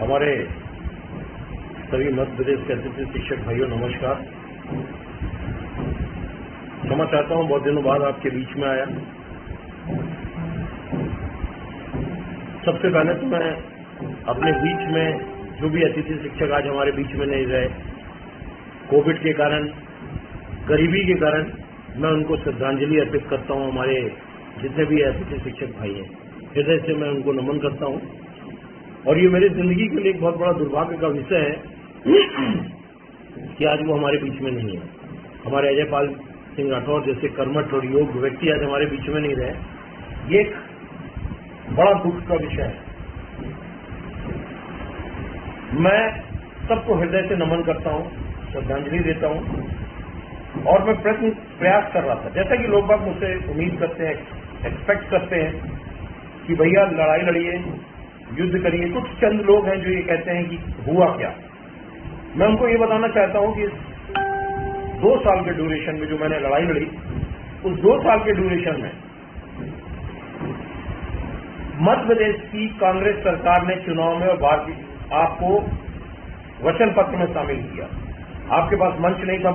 हमारे सभी मध्य प्रदेश के अतिथि शिक्षक भाइयों नमस्कार। क्षमा चाहता हूं बहुत दिनों बाद आपके बीच में आया। सबसे पहले तो मैं अपने बीच में जो भी अतिथि शिक्षक आज हमारे बीच में नहीं रहे, कोविड के कारण, गरीबी के कारण, मैं उनको श्रद्धांजलि अर्पित करता हूं। हमारे जितने भी अतिथि शिक्षक भाई हैं, हृदय से मैं उनको नमन करता हूं। और ये मेरी जिंदगी के लिए एक बहुत बड़ा दुर्भाग्य का विषय है कि आज वो हमारे बीच में नहीं है। हमारे अजय पाल सिंह राठौर जैसे कर्मठ और योग्य व्यक्ति आज हमारे बीच में नहीं रहे, ये एक बड़ा दुख का विषय है। मैं सबको हृदय से नमन करता हूं, श्रद्धांजलि देता हूं। और मैं प्रयास कर रहा था, जैसा कि लोग बाग मुझसे उम्मीद करते हैं, एक्सपेक्ट करते हैं कि भैया लड़ाई लड़िए, युद्ध करिए। कुछ चंद लोग हैं जो ये कहते हैं कि हुआ क्या। मैं उनको ये बताना चाहता हूं कि इस 2 साल के ड्यूरेशन में जो मैंने लड़ाई लड़ी, उस 2 साल के ड्यूरेशन में मध्य प्रदेश की कांग्रेस सरकार ने चुनाव में और आपको वचन पत्र में शामिल किया। आपके पास मंच नहीं था,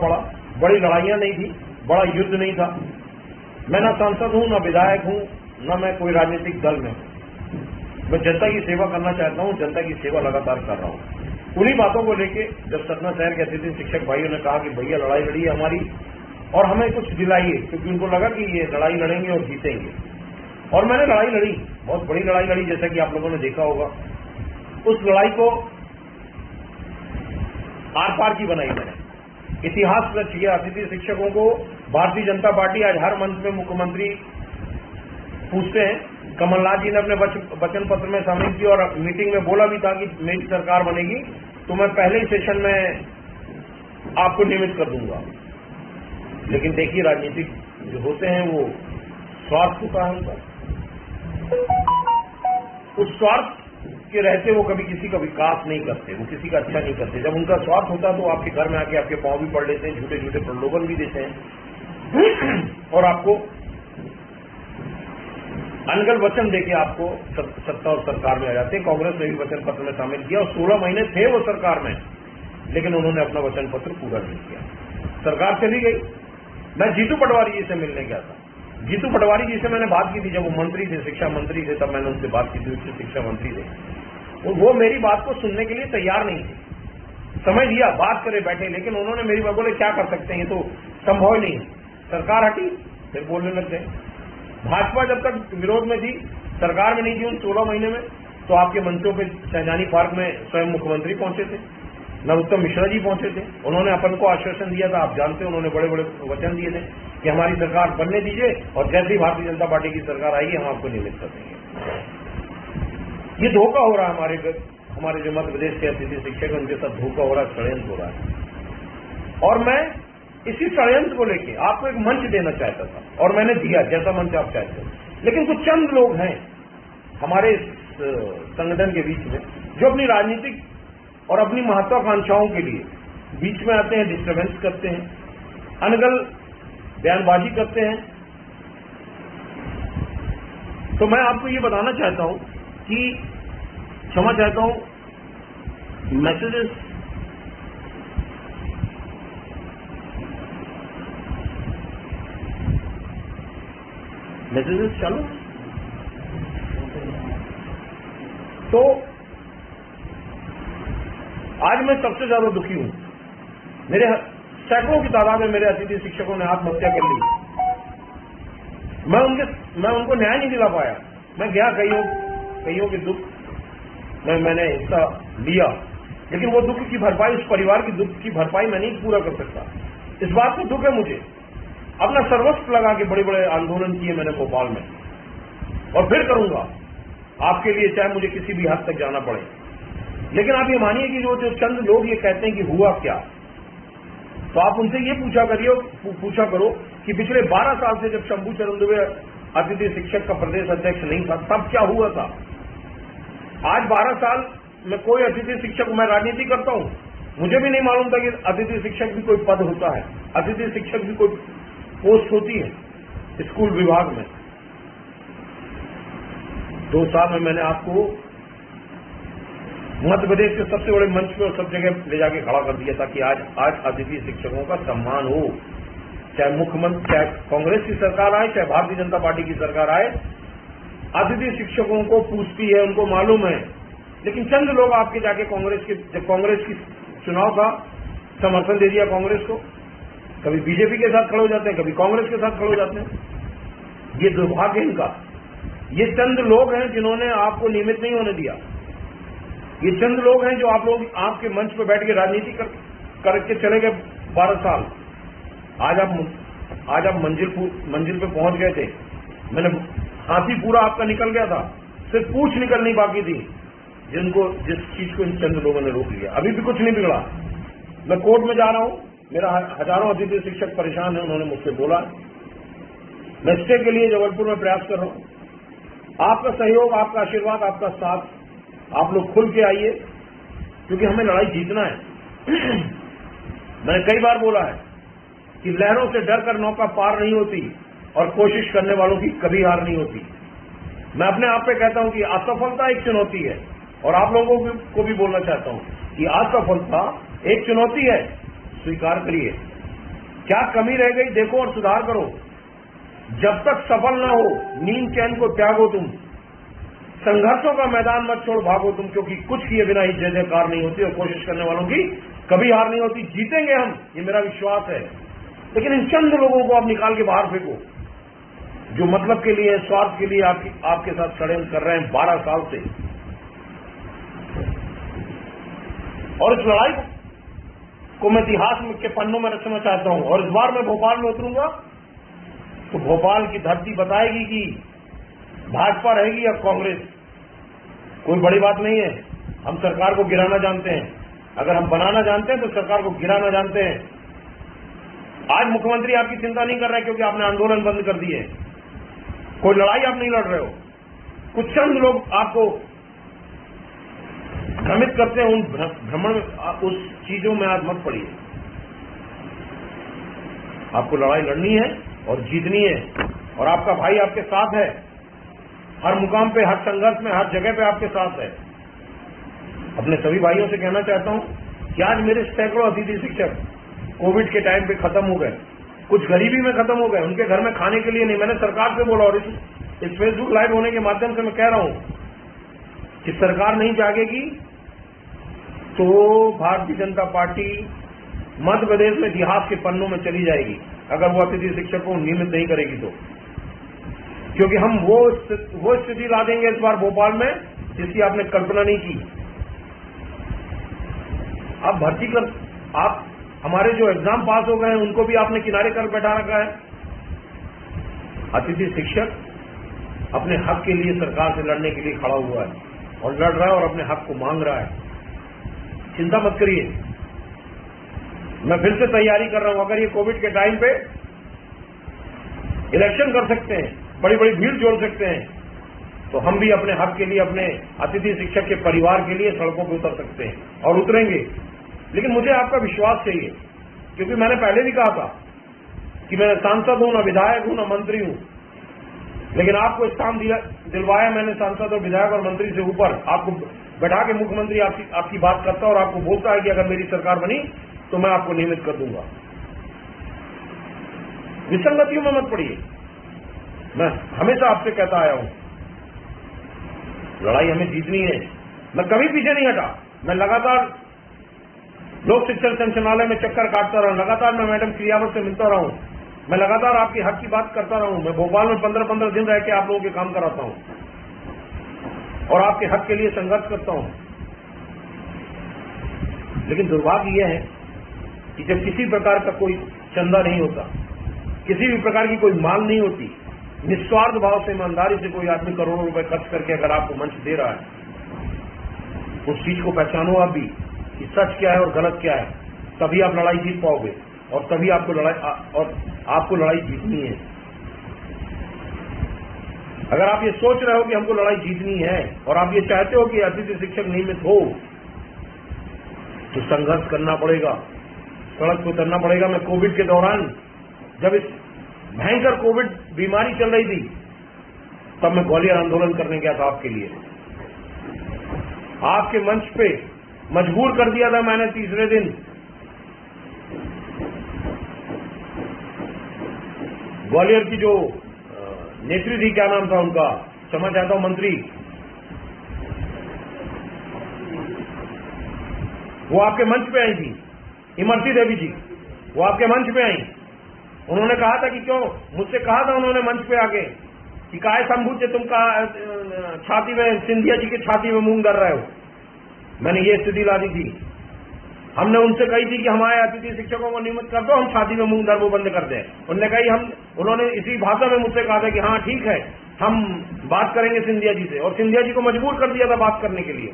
बड़ी लड़ाइयां नहीं थी, बड़ा युद्ध नहीं था। मैं ना सांसद हूं, ना विधायक हूं, न मैं कोई राजनीतिक दल में हूं। मैं जनता की सेवा करना चाहता हूं, जनता की सेवा लगातार कर रहा हूं। उन्हीं बातों को लेके जब सतना शहर के अतिथि शिक्षक भाइयों ने कहा कि भैया लड़ाई लड़ी है हमारी और हमें कुछ दिलाइए, क्योंकि उनको लगा कि ये लड़ाई लड़ेंगे और जीतेंगे। और मैंने लड़ाई लड़ी, बहुत बड़ी लड़ाई लड़ी, जैसा कि आप लोगों ने देखा होगा। उस लड़ाई को आर पार की बनाई मैंने, इतिहास रच गया। अतिथि शिक्षकों को भारतीय जनता पार्टी आज हर मंच में मुख्यमंत्री पूछते हैं। कमलनाथ जी ने अपने वचन पत्र में शामिल किया और मीटिंग में बोला भी था कि मेरी सरकार बनेगी तो मैं पहले ही सेशन में आपको नियमित कर दूंगा। लेकिन देखिए, राजनीतिक जो होते हैं वो स्वार्थ होता है उनका। उस स्वार्थ के रहते वो कभी किसी का विकास नहीं करते, वो किसी का अच्छा नहीं करते। जब उनका स्वार्थ होता है तो आपके घर में आके आपके पांव भी पड़ लेते हैं, झूठे झूठे प्रलोभन भी देते हैं और आपको अनगल वचन देके आपको सत्ता और सरकार में आ जाते हैं। कांग्रेस ने भी वचन पत्र में शामिल किया और 16 महीने थे वो सरकार में, लेकिन उन्होंने अपना वचन पत्र पूरा नहीं किया। सरकार चली गई। मैं जीतू पटवारी जी से मिलने गया था। जीतू पटवारी जी से मैंने बात की थी जब वो मंत्री थे, शिक्षा मंत्री थे, तब मैंने उनसे बात की थी। उच्च शिक्षा मंत्री थे। वो मेरी बात को सुनने के लिए तैयार नहीं थे। समय दिया, बात करे, बैठे, लेकिन उन्होंने मेरी बात बोले क्या कर सकते हैं, ये तो संभव नहीं है। सरकार हटी, फिर बोलने लग गए। भाजपा जब तक विरोध में थी, सरकार में नहीं थी उन 16 महीने में, तो आपके मंचों पे शहजानी पार्क में स्वयं मुख्यमंत्री पहुंचे थे, नरोत्तम मिश्रा जी पहुंचे थे। उन्होंने अपन को आश्वासन दिया था, आप जानते हैं, उन्होंने बड़े बड़े वचन दिए थे कि हमारी सरकार बनने दीजिए और जैसे ही भारतीय जनता पार्टी की सरकार आएगी हम आपको नियमित कर देंगे। ये धोखा हो रहा है हमारे जो मध्य प्रदेश के अतिथि शिक्षक, उनके साथ धोखा हो रहा है, षड्यंत्र हो रहा है। और मैं इसी षड्यंत्र को लेके आपको एक मंच देना चाहता था और मैंने दिया, जैसा मंच आप चाहते हो। लेकिन कुछ चंद लोग हैं हमारे संगठन के बीच में जो अपनी राजनीतिक और अपनी महत्वाकांक्षाओं के लिए बीच में आते हैं, डिस्टर्बेंस करते हैं, अनगल बयानबाजी करते हैं। तो मैं आपको ये बताना चाहता हूं कि क्षमा चाहता हूं, मैसेजेस चालू। तो आज मैं सबसे ज्यादा दुखी हूं। मेरे सैकड़ों की तादाद में मेरे अतिथि शिक्षकों ने आत्महत्या कर ली। मैं उनको न्याय नहीं दिला पाया। मैं गया कईयों के दुख में मैंने हिस्सा लिया, लेकिन वो दुख की भरपाई, उस परिवार की दुख की भरपाई मैं नहीं पूरा कर सकता। इस बात को दुख है मुझे। अपना सर्वस्व लगा के बड़े बड़े आंदोलन किए मैंने भोपाल में, और फिर करूंगा आपके लिए, चाहे मुझे किसी भी हद तक जाना पड़े। लेकिन आप ये मानिए कि जो चंद लोग ये कहते हैं कि हुआ क्या, तो आप उनसे ये पूछा करो कि पिछले 12 साल से जब शंभू चरण दुबे अतिथि शिक्षक का प्रदेश अध्यक्ष नहीं था, तब क्या हुआ था। आज 12 साल में कोई अतिथि शिक्षक, मैं राजनीति करता हूं, मुझे भी नहीं मालूम था कि अतिथि शिक्षक भी कोई पद होता है, अतिथि शिक्षक भी कोई पोस्ट होती है स्कूल विभाग में। 2 साल में मैंने आपको मध्य प्रदेश के सबसे बड़े मंच पे और सब जगह ले जाके खड़ा कर दिया ताकि आज अतिथि शिक्षकों का सम्मान हो। चाहे मुख्यमंत्री, चाहे कांग्रेस की सरकार आए, चाहे भारतीय जनता पार्टी की सरकार आए, अतिथि शिक्षकों को पूछती है, उनको मालूम है। लेकिन चंद लोग आपके जाके जब कांग्रेस की चुनाव का समर्थन दे दिया कांग्रेस को, कभी बीजेपी के साथ खड़े हो जाते हैं, कभी कांग्रेस के साथ खड़े हो जाते हैं। ये दुर्भाग्य है इनका। ये चंद लोग हैं जिन्होंने आपको नियमित नहीं होने दिया। ये चंद लोग हैं जो आप लोग आपके मंच पर बैठ के राजनीति करके चले गए 12 साल। आज आप मंजिल पे पहुंच गए थे। मैंने हाथी पूरा आपका निकल गया था, सिर्फ पूंछ निकलनी बाकी थी, जिस चीज को इन चंद लोगों ने रोक लिया। अभी भी कुछ नहीं बिगड़ा। मैं कोर्ट में जा रहा हूं, मेरा हजारों अतिथि शिक्षक परेशान है, उन्होंने मुझसे बोला। मैं स्टे के लिए जबलपुर में प्रयास कर रहा हूं। आपका सहयोग, आपका आशीर्वाद, आपका साथ, आप लोग खुल के आइए, क्योंकि हमें लड़ाई जीतना है। मैंने कई बार बोला है कि लहरों से डरकर नौका पार नहीं होती और कोशिश करने वालों की कभी हार नहीं होती। मैं अपने आप पे कहता हूं कि असफलता एक चुनौती है, और आप लोगों को भी बोलना चाहता हूं कि असफलता एक चुनौती है, स्वीकार करिए। क्या कमी रह गई देखो और सुधार करो। जब तक सफल ना हो नींद चैन को त्यागो तुम, संघर्षों का मैदान मत छोड़ भागो तुम, क्योंकि कुछ किए बिना ही जय जयकार नहीं होती और कोशिश करने वालों की कभी हार नहीं होती। जीतेंगे हम, ये मेरा विश्वास है। लेकिन इन चंद लोगों को आप निकाल के बाहर फेंको, जो मतलब के लिए, स्वार्थ के लिए आपके साथ षड्यंत्र कर रहे हैं 12 साल से। और इस लड़ाई को मैं इतिहास के पन्नों में रचना चाहता हूं। और इस बार मैं भोपाल में उतरूंगा तो भोपाल की धरती बताएगी कि भाजपा रहेगी या कांग्रेस। कोई बड़ी बात नहीं है। हम सरकार को गिराना जानते हैं। अगर हम बनाना जानते हैं तो सरकार को गिराना जानते हैं। आज मुख्यमंत्री आपकी चिंता नहीं कर रहे क्योंकि आपने आंदोलन बंद कर दिए। कोई लड़ाई आप नहीं लड़ रहे हो। कुछ चंद लोग आपको भ्रमित करते हैं। उन भ्रमण, उस चीजों में आज मत पड़िए। आपको लड़ाई लड़नी है और जीतनी है, और आपका भाई आपके साथ है। हर मुकाम पे, हर संघर्ष में, हर जगह पे आपके साथ है। अपने सभी भाइयों से कहना चाहता हूं कि आज मेरे सैकड़ों अतिथि शिक्षक कोविड के टाइम पे खत्म हो गए, कुछ गरीबी में खत्म हो गए। उनके घर में खाने के लिए नहीं। मैंने सरकार से बोला, और इस फेसबुक लाइव होने के माध्यम से मैं कह रहा हूं कि सरकार नहीं जागेगी तो भारतीय जनता पार्टी मध्य प्रदेश में इतिहास के पन्नों में चली जाएगी, अगर वो अतिथि शिक्षक को नियमित नहीं करेगी तो। क्योंकि हम वो स्थिति ला देंगे इस बार भोपाल में जिसकी आपने कल्पना नहीं की। आप भर्ती कर, आप हमारे जो एग्जाम पास हो गए हैं उनको भी आपने किनारे कर बैठा रखा है। अतिथि शिक्षक अपने हक के लिए सरकार से लड़ने के लिए खड़ा हुआ है और लड़ रहा है और अपने हक को मांग रहा है। चिंता मत करिए, मैं फिर से तैयारी कर रहा हूं। अगर ये कोविड के टाइम पे इलेक्शन कर सकते हैं, बड़ी बड़ी भीड़ जोड़ सकते हैं, तो हम भी अपने हक के लिए, अपने अतिथि शिक्षक के परिवार के लिए सड़कों पर उतर सकते हैं और उतरेंगे। लेकिन मुझे आपका विश्वास चाहिए, क्योंकि मैंने पहले भी कहा था कि मैं सांसद हूं, ना विधायक हूं, ना मंत्री हूं, लेकिन आपको स्थान दिलवाया मैंने सांसद और विधायक और मंत्री से ऊपर। आपको बैठा के मुख्यमंत्री आपकी बात करता है और आपको बोलता है कि अगर मेरी सरकार बनी तो मैं आपको नियमित कर दूंगा। विसंगतियों में मत पड़िए। मैं हमेशा आपसे कहता आया हूं, लड़ाई हमें जीतनी है। मैं कभी पीछे नहीं हटा। मैं लगातार लोक शिक्षण संचालनालय में चक्कर काटता रहा, लगातार मैं मैडम क्रियावत से मिलता रहा हूं, मैं लगातार आपके हक की बात करता रहा हूं। मैं भोपाल में 15-15 दिन रह के आप लोगों के काम कराता हूं और आपके हक के लिए संघर्ष करता हूं। लेकिन दुर्भाग्य यह है कि जब किसी प्रकार का कोई चंदा नहीं होता, किसी भी प्रकार की कोई मांग नहीं होती, निस्वार्थ भाव से, ईमानदारी से कोई आदमी करोड़ों रुपए खर्च करके अगर आपको मंच दे रहा है, उस चीज को पहचानो आप भी कि सच क्या है और गलत क्या है। तभी आप लड़ाई जीत पाओगे और तभी आपको लड़ाई जीतनी है। अगर आप ये सोच रहे हो कि हमको लड़ाई जीतनी है और आप ये चाहते हो कि अतिथि शिक्षक नियमित हो, तो संघर्ष करना पड़ेगा, सड़क पर उतरना पड़ेगा। मैं कोविड के दौरान, जब इस भयंकर कोविड बीमारी चल रही थी, तब मैं ग्वालियर आंदोलन करने गया था आपके लिए। आपके मंच पे मजबूर कर दिया था मैंने तीसरे दिन। ग्वालियर की जो नेत्री थी, क्या नाम था उनका, क्षमा चाहता हूं, मंत्री, वो आपके मंच पे आई थी, इमरती देवी जी, वो आपके मंच पे आई। उन्होंने कहा था कि क्यों, मुझसे कहा था उन्होंने मंच पे आके कि काय संभूत तुम छाती में, सिंधिया जी की छाती में मूंग डर रहे हो। मैंने ये स्थिति ला दी थी। हमने उनसे कही थी कि हमारे अतिथि शिक्षकों को नियमित कर दो, हम छाती में मूंग डर वो बंद कर दें। उन्होंने इसी भाषा में मुझसे कहा था कि हाँ ठीक है, हम बात करेंगे सिंधिया जी से, और सिंधिया जी को मजबूर कर दिया था बात करने के लिए।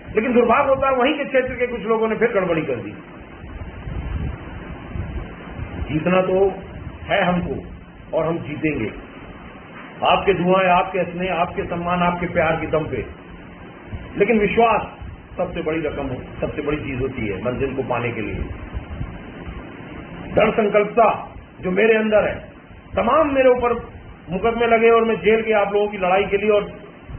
लेकिन दुर्भाग्य होता है वहीं के क्षेत्र के कुछ लोगों ने फिर गड़बड़ी कर दी। जीतना तो है हमको, और हम जीतेंगे। आपके दुआएं, आपके स्नेह, आपके सम्मान, आपके प्यार की दम पे। लेकिन विश्वास सबसे बड़ी रकम हो, सबसे बड़ी चीज होती है मंजिल को पाने के लिए। दृढ़ संकल्पता जो मेरे अंदर है, तमाम मेरे ऊपर मुकदमे लगे और मैं जेल के आप लोगों की लड़ाई के लिए और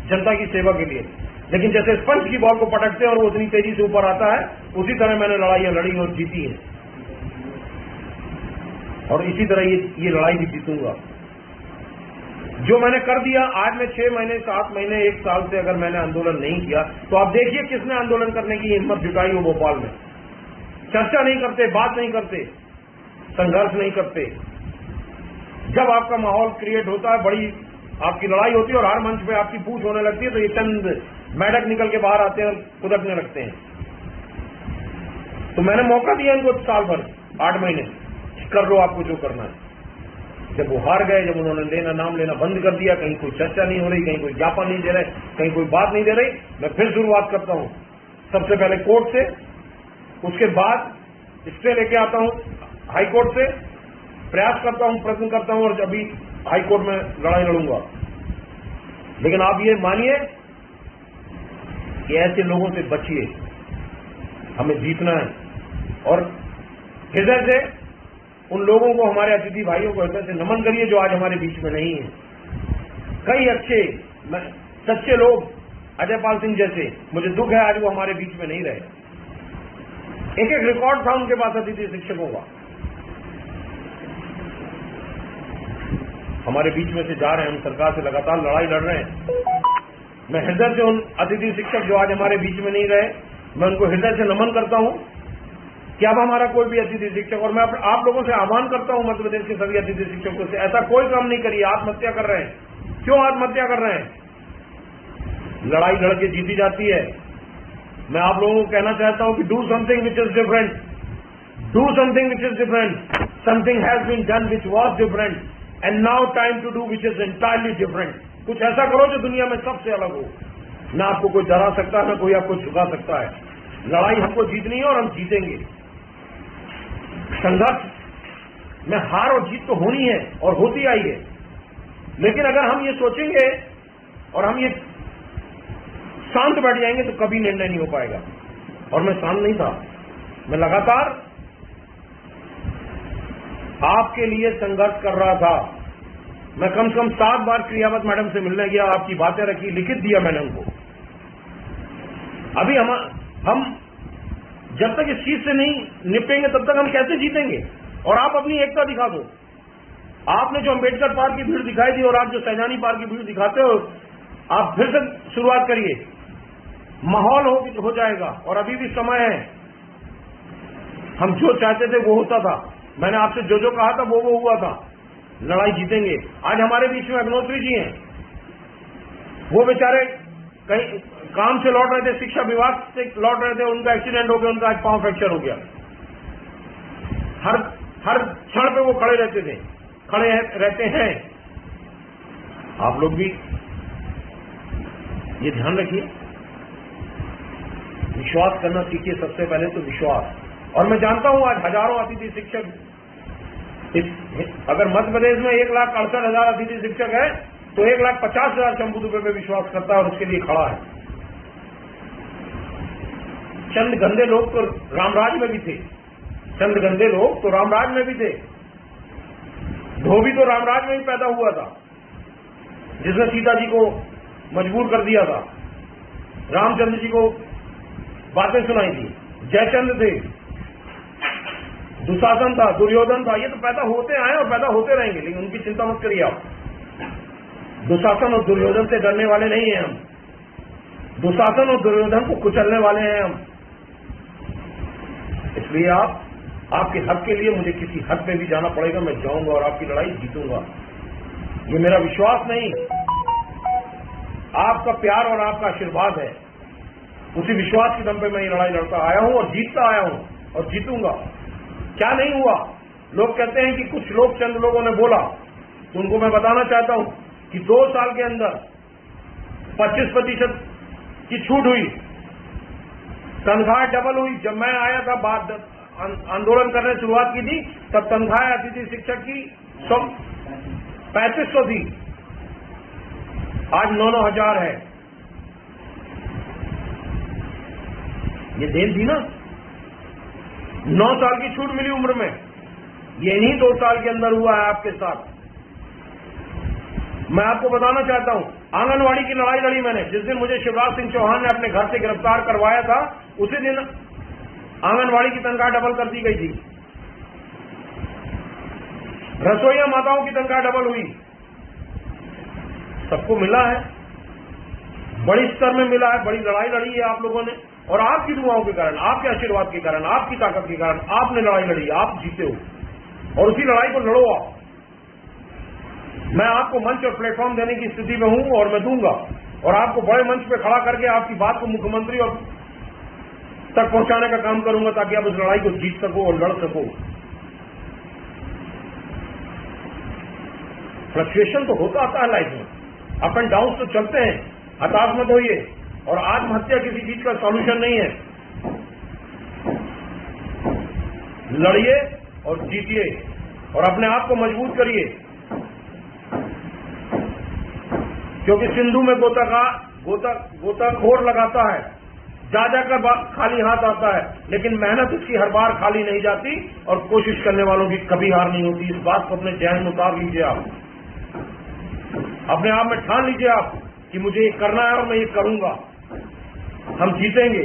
जनता की सेवा के लिए, लेकिन जैसे स्पंज की बॉल को पटकते हैं और वो उतनी तेजी से ऊपर आता है, उसी तरह मैंने लड़ाइयां लड़ी और जीती हैं, और इसी तरह ये लड़ाई भी जीतूंगा। जो मैंने कर दिया, आज मैं 6 महीने, 7 महीने, 1 साल से अगर मैंने आंदोलन नहीं किया, तो आप देखिए किसने आंदोलन करने की हिम्मत जुटाई हो भोपाल में। चर्चा नहीं करते, बात नहीं करते, संघर्ष नहीं करते। जब आपका माहौल क्रिएट होता है, बड़ी आपकी लड़ाई होती है और हर मंच पे आपकी पूछ होने लगती है, तो ये चंद मेढक निकल के बाहर आते हैं और कुदरने लगते हैं। तो मैंने मौका दिया इनको साल भर, 8 महीने, कर लो आपको जो करना है। जब वो हार गए, जब उन्होंने नाम लेना बंद कर दिया, कहीं कोई चर्चा नहीं हो रही, कहीं कोई ज्ञापन नहीं दे रहे, कहीं कोई बात नहीं दे रही, मैं फिर शुरुआत करता हूं। सबसे पहले कोर्ट से, उसके बाद स्टे लेके आता हूं हाई कोर्ट से, प्रयास करता हूं, प्रयत्न करता हूं, और अभी हाई कोर्ट में लड़ाई लड़ूंगा। लेकिन आप ये मानिए कि ऐसे लोगों से बचिए, हमें जीतना है। और हृदय से उन लोगों को, हमारे अतिथि भाइयों को हृदय से नमन करिए जो आज हमारे बीच में नहीं है। कई अच्छे सच्चे लोग, अजय पाल सिंह जैसे, मुझे दुख है आज वो हमारे बीच में नहीं रहे। एक एक रिकॉर्ड था उनके पास अतिथि शिक्षकों का, हमारे बीच में से जा रहे हैं, हम सरकार से लगातार लड़ाई लड़ रहे हैं। मैं हृदय से उन अतिथि शिक्षक जो आज हमारे बीच में नहीं रहे, मैं उनको हृदय से नमन करता हूं कि अब हमारा कोई भी अतिथि शिक्षक, और मैं आप लोगों से आह्वान करता हूं, मध्य प्रदेश के सभी अतिथि शिक्षकों से, ऐसा कोई काम नहीं करिए। आत्महत्या कर रहे हैं, क्यों आत्महत्या कर रहे हैं? लड़ाई लड़के जीती जाती है। मैं आप लोगों को कहना चाहता हूं कि do something which is different, do something which is different, something has been done which was different, and now time to do which is entirely different. कुछ ऐसा करो जो दुनिया में सबसे अलग हो। ना आपको कोई डरा सकता है, ना कोई आपको झुका सकता है। लड़ाई हमको जीतनी है और हम जीतेंगे। संघर्ष में हार और जीत तो होनी है और होती आई है, लेकिन अगर हम ये सोचेंगे और हम ये शांत बैठ जाएंगे तो कभी निर्णय नहीं हो पाएगा। और मैं शांत नहीं था, मैं लगातार आपके लिए संघर्ष कर रहा था। मैं कम से कम 7 बार क्रियावत मैडम से मिलने गया, आपकी बातें रखी, लिखित दिया मैंने उनको। अभी हम जब तक इस चीज से नहीं निपटेंगे तब तक हम कैसे जीतेंगे? और आप अपनी एकता दिखा दो। आपने जो अंबेडकर पार्क की भीड़ दिखाई थी और आप जो सैजानी पार्क की भीड़ दिखाते हो, आप फिर से शुरुआत करिए। माहौल हो जाएगा और अभी भी समय है। हम जो चाहते थे वो होता था। मैंने आपसे जो जो कहा था वो हुआ था। लड़ाई जीतेंगे। आज हमारे बीच में अग्नोत्री जी हैं, वो बेचारे कहीं काम से लौट रहे थे, शिक्षा विभाग से लौट रहे थे, उनका एक्सीडेंट हो गया, उनका आज पांव फ्रैक्चर हो गया। हर क्षण पे वो खड़े रहते हैं। आप लोग भी ये ध्यान रखिए, विश्वास करना सीखिए। सबसे पहले तो विश्वास। और मैं जानता हूं आज हजारों अतिथि शिक्षक, अगर मध्य प्रदेश में 1,68,000 अतिथि शिक्षक है तो 1,50,000 शंभू दुबे पे विश्वास करता है और उसके लिए खड़ा है। चंद गंदे लोग तो रामराज में भी थे, चंद गंदे लोग तो रामराज में भी थे। धोबी तो रामराज में ही पैदा हुआ था, जिसने सीता जी को मजबूर कर दिया था। रामचंद्र जी को बातें सुनाई थी, जयचंद्र थे, दुशासन था, दुर्योधन था। ये तो पैदा होते आए और पैदा होते रहेंगे, लेकिन उनकी चिंता मत करिए आप। दुशासन और दुर्योधन से डरने वाले नहीं हैं हम। दुशासन और दुर्योधन को कुचलने वाले हैं हम। इसलिए आपके हक के लिए मुझे किसी हद पे भी जाना पड़ेगा, मैं जाऊंगा और आपकी लड़ाई जीतूंगा। ये मेरा विश्वास नहीं, आपका प्यार और आपका आशीर्वाद है। उसी विश्वास के दम पे मैं ये लड़ाई लड़ता आया हूं और जीतता आया हूं और जीतूंगा। क्या नहीं हुआ? लोग कहते हैं कि कुछ लोग, चंद लोगों ने बोला, तो उनको मैं बताना चाहता हूं कि 2 साल के अंदर 25% की छूट हुई, तनख्वाह डबल हुई। जब मैं आया था, बात आंदोलन करने शुरुआत की थी, तब तनख्वाह आती थी शिक्षक की 3500 थी, आज 9-9 हजार है। ये देन थी ना। 9 साल की छूट मिली उम्र में, ये नहीं 2 साल के अंदर हुआ है आपके साथ। मैं आपको बताना चाहता हूं, आंगनवाड़ी की लड़ाई लड़ी मैंने। जिस दिन मुझे शिवराज सिंह चौहान ने अपने घर से गिरफ्तार करवाया था, उसी दिन आंगनवाड़ी की तनख्वाह डबल कर दी गई थी। रसोइया माताओं की तनख्वाह डबल हुई। सबको मिला है, बड़ी स्तर में मिला है, बड़ी लड़ाई लड़ी है आप लोगों ने, और आपकी दुआओं के कारण, आपके आशीर्वाद के कारण, आपकी ताकत के कारण आपने लड़ाई लड़ी, आप जीते हो और उसी लड़ाई को लड़ो आप। मैं आपको मंच और प्लेटफॉर्म देने की स्थिति में हूं और मैं दूंगा, और आपको बड़े मंच पे खड़ा करके आपकी बात को मुख्यमंत्री और तक पहुंचाने का काम करूंगा, ताकि आप उस लड़ाई को जीत सको और लड़ सको। फ्लक्चुएशन तो होता आता है लाइफ में, अप एंड डाउन तो चलते हैं, हताश मत होइए। और आत्महत्या किसी चीज का सॉल्यूशन नहीं है। लड़िए और जीतिए और अपने आप को मजबूत करिए, क्योंकि सिंधु में गोताखोर लगाता है, जा जाकर खाली हाथ आता है, लेकिन मेहनत उसकी हर बार खाली नहीं जाती और कोशिश करने वालों की कभी हार नहीं होती। इस बात को अपने जहन में उतार लीजिए आप, अपने आप में ठान लीजिए आप कि मुझे ये करना है और मैं ये करूंगा। हम जीतेंगे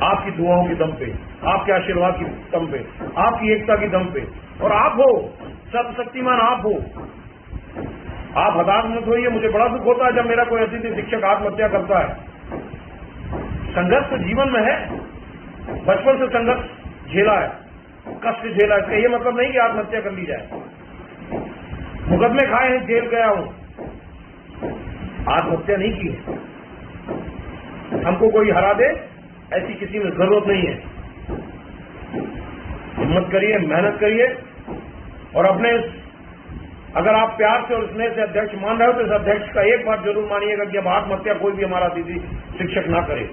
आपकी दुआओं के दम पे, आपके आशीर्वाद के दम पे, आपकी एकता की दम पे। और आप हो, सर्वशक्तिमान आप हो। आप हताश मत होइए। मुझे बड़ा दुख होता है जब मेरा कोई अतिथि शिक्षक आत्महत्या करता है। संघर्ष तो जीवन में है, बचपन से संघर्ष झेला है, कष्ट झेला है। इसका ये मतलब नहीं कि आत्महत्या कर ली जाए। मुकदमे खाए हैं, जेल गया हूं, आत्महत्या नहीं की है। हमको कोई हरा दे ऐसी किसी में जरूरत नहीं है। हिम्मत करिए, मेहनत करिए और अपने, अगर आप प्यार से और स्नेह से अध्यक्ष मान रहे हो तो इस अध्यक्ष का एक बात जरूर मानिएगा कि अब आत्महत्या कोई भी हमारा दीदी शिक्षक ना करे।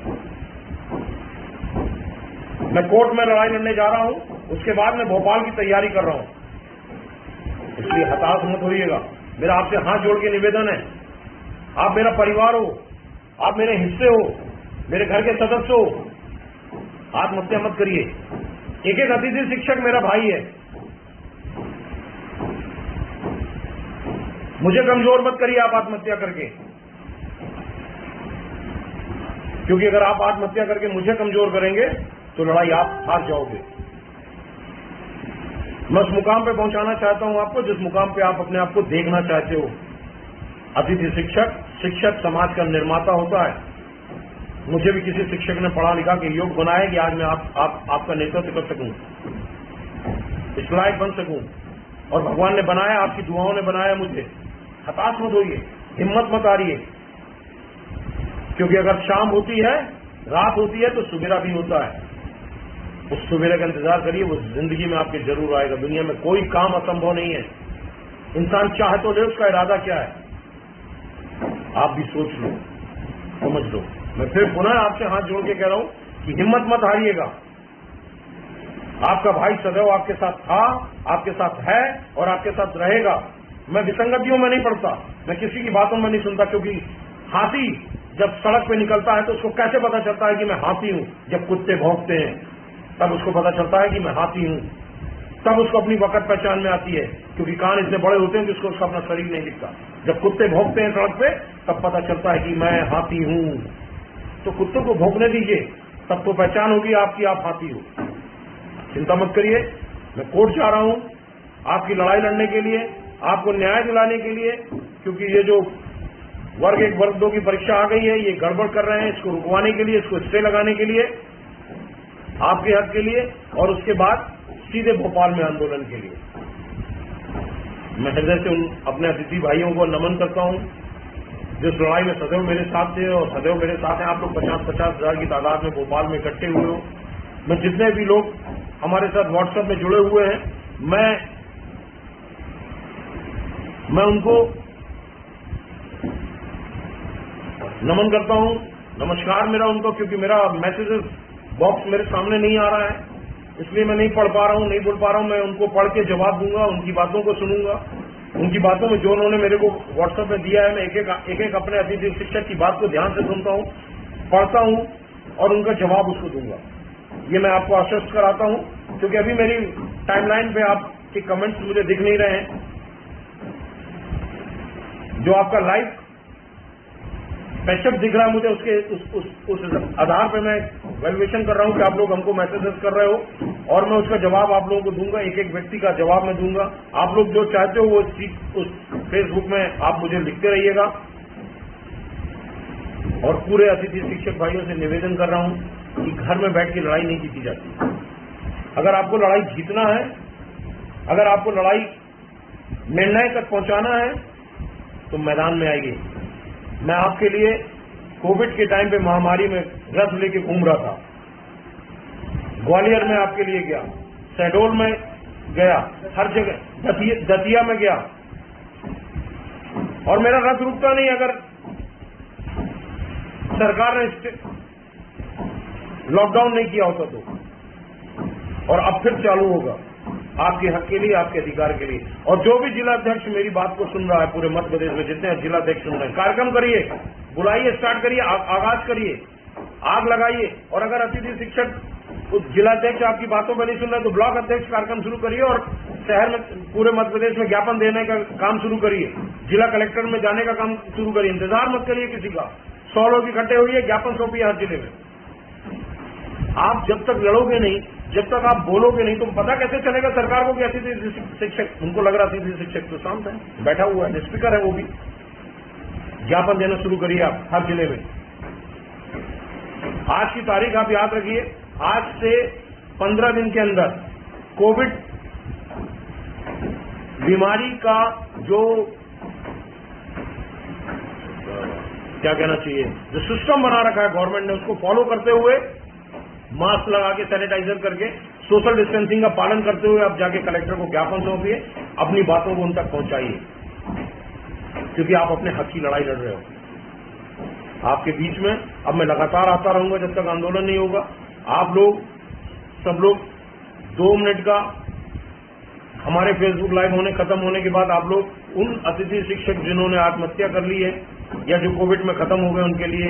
मैं कोर्ट में लड़ाई लड़ने जा रहा हूं, उसके बाद मैं भोपाल की तैयारी कर रहा हूं। इसलिए हताश मत होइएगा। मेरा आपसे हाथ जोड़ के निवेदन है, आप मेरा परिवार हो, आप मेरे हिस्से हो, मेरे घर के सदस्य हो, आत्महत्या मत करिए। एक एक अतिथि शिक्षक मेरा भाई है, मुझे कमजोर मत करिए आप आत्महत्या करके, क्योंकि अगर आप आत्महत्या करके मुझे कमजोर करेंगे तो लड़ाई आप हार जाओगे। मैं उस मुकाम पे पहुंचाना चाहता हूं आपको जिस मुकाम पे आप अपने आप को देखना चाहते हो। अतिथि शिक्षक समाज का निर्माता होता है। मुझे भी किसी शिक्षक ने पढ़ा लिखा के योग बनाया कि आज मैं आपका नेतृत्व कर सकूं, इस लायक बन सकूं, और भगवान ने बनाया, आपकी दुआओं ने बनाया मुझे। हताश मत होइए, हिम्मत मत हारिए, क्योंकि अगर शाम होती है, रात होती है, तो सुबेरा भी होता है। उस सुबेरे का इंतजार करिए, वो जिंदगी में आपके जरूर आएगा। दुनिया में कोई काम असंभव नहीं है। इंसान चाहे तो ले, उसका इरादा क्या है आप भी सोच लो, समझ लो। मैं फिर पुनः आपसे हाथ जोड़ के कह रहा हूं कि हिम्मत मत हारिएगा। आपका भाई सदैव आपके साथ था, आपके साथ है और आपके साथ रहेगा। मैं विसंगतियों में नहीं पड़ता, मैं किसी की बातों में नहीं सुनता, क्योंकि हाथी जब सड़क पे निकलता है तो उसको कैसे पता चलता है कि मैं हाथी हूं? जब कुत्ते भौंकते हैं तब उसको पता चलता है कि मैं हाथी हूं। तब उसको अपनी वक़्त पहचान में आती है, क्योंकि कान इतने बड़े होते हैं कि उसको उसका अपना शरीर नहीं दिखता। जब कुत्ते भौंकते हैं सड़क पे तब पता चलता है कि मैं हाथी हूं। तो कुत्तों को भौंकने दीजिए, तब तो पहचान होगी आपकी, आप हाथी हो। चिंता मत करिए, मैं कोर्ट जा रहा हूं आपकी लड़ाई लड़ने के लिए, आपको न्याय दिलाने के लिए, क्योंकि ये जो वर्ग 1 वर्ग 2 की परीक्षा आ गई है, ये गड़बड़ कर रहे हैं, इसको रुकवाने के लिए, इसको स्टे लगाने के लिए, आपके हक के लिए, और उसके बाद सीधे भोपाल में आंदोलन के लिए। मैं हृदय से उन अपने अतिथि भाइयों को नमन करता हूं जो इस लड़ाई में सदैव मेरे साथ थे और सदैव मेरे साथ हैं। आप लोग 50-50 हजार की तादाद में भोपाल में इकट्ठे हुए हो। मैं जितने भी लोग हमारे साथ व्हाट्सएप में जुड़े हुए हैं, मैं उनको नमन करता हूं, नमस्कार मेरा उनको, क्योंकि मेरा मैसेजेस बॉक्स मेरे सामने नहीं आ रहा है, इसलिए मैं नहीं पढ़ पा रहा हूं, नहीं बोल पा रहा हूं। मैं उनको पढ़ के जवाब दूंगा, उनकी बातों को सुनूंगा, उनकी बातों में जो उन्होंने मेरे को व्हाट्सएप में दिया है, मैं एक एक अपने अतिथि शिक्षक की बात को ध्यान से सुनता हूं, पढ़ता हूं और उनका जवाब उसको दूंगा। ये मैं आपको आश्वस्त कराता हूं, क्योंकि अभी मेरी टाइमलाइन पे आपके कमेंट्स मुझे दिख नहीं रहे हैं। जो आपका लाइव पैशअप दिख रहा है मुझे, उस आधार पे मैं वैल्यूएशन कर रहा हूं कि आप लोग हमको मैसेजेस कर रहे हो, और मैं उसका जवाब आप लोगों को दूंगा, एक एक व्यक्ति का जवाब मैं दूंगा। आप लोग जो चाहते हो वो उस फेसबुक में आप मुझे लिखते रहिएगा। और पूरे अतिथि शिक्षक भाइयों से निवेदन कर रहा हूं कि घर में बैठ के लड़ाई नहीं जीती जाती। अगर आपको लड़ाई जीतना है, अगर आपको लड़ाई निर्णय तक पहुंचाना है, तो मैदान में आइए। मैं आपके लिए कोविड के टाइम पे महामारी में रथ लेके घूम रहा था, ग्वालियर में आपके लिए गया, शहडोल में गया, हर जगह दतिया में गया, और मेरा रथ रुकता नहीं अगर सरकार ने लॉकडाउन नहीं किया होता तो। और अब फिर चालू होगा आपके हक के लिए, आपके अधिकार के लिए। और जो भी जिलाध्यक्ष मेरी बात को सुन रहा है पूरे मध्य प्रदेश में, जितने जिलाध्यक्ष सुन रहे हैं, कार्यक्रम करिए, बुलाइए, स्टार्ट करिए, आगाज करिए, आग लगाइए। और अगर अतिथि शिक्षक उस जिलाध्यक्ष आपकी बातों पर नहीं सुन रहे तो ब्लॉक अध्यक्ष कार्यक्रम शुरू करिए, और शहर में पूरे मध्य प्रदेश में ज्ञापन देने का काम शुरू करिए, जिला कलेक्टर में जाने का काम शुरू करिए। इंतजार मत करिए किसी का, 100 लोग इकट्ठे होइए, ज्ञापन सौंपिए हर जिले में। आप जब तक लड़ोगे नहीं, जब तक आप बोलोगे नहीं, तो पता कैसे चलेगा सरकार को कि अतिथि शिक्षक, उनको लग रहा अतिथि शिक्षक तो शांत है, बैठा हुआ है, स्पीकर है वो भी। ज्ञापन देना शुरू करिए आप हर जिले में। आज की तारीख आप याद रखिए, आज से 15 दिन के अंदर कोविड बीमारी का जो क्या कहना चाहिए, जो सिस्टम बना रखा है गवर्नमेंट ने, उसको फॉलो करते हुए, मास्क लगा के, सैनिटाइजर करके, सोशल डिस्टेंसिंग का पालन करते हुए आप जाके कलेक्टर को ज्ञापन सौंपिए, अपनी बातों को उन तक पहुंचाइए, क्योंकि आप अपने हक की लड़ाई लड़ रहे हो। आपके बीच में अब मैं लगातार आता रहूंगा जब तक आंदोलन नहीं होगा। आप लोग सब लोग 2 मिनट का हमारे फेसबुक लाइव खत्म होने के बाद आप लोग उन अतिथि शिक्षक जिन्होंने आत्महत्या कर ली है या जो कोविड में खत्म हो गए, उनके लिए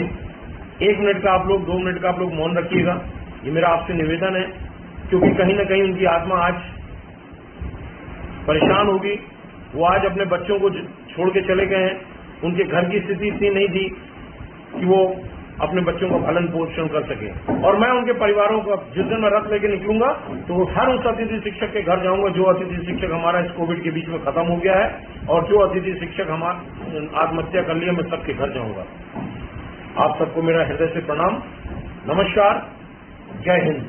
1 मिनट का आप लोग, 2 मिनट का आप लोग मौन रखिएगा। ये मेरा आपसे निवेदन है, क्योंकि कहीं न कहीं उनकी आत्मा आज परेशान होगी। वो आज अपने बच्चों को छोड़ के चले गए हैं, उनके घर की स्थिति इतनी नहीं थी कि वो अपने बच्चों का भरण पोषण कर सके। और मैं उनके परिवारों को, जिस दिन मैं रथ लेके निकलूंगा तो हर उस अतिथि शिक्षक के घर जाऊंगा जो अतिथि शिक्षक हमारा इस कोविड के बीच में खत्म हो गया है, और जो अतिथि शिक्षक हमारा आत्महत्या कर लिया, मैं सबके घर जाऊंगा। आप सबको मेरा हृदय से प्रणाम, नमस्कार, जय हिंद।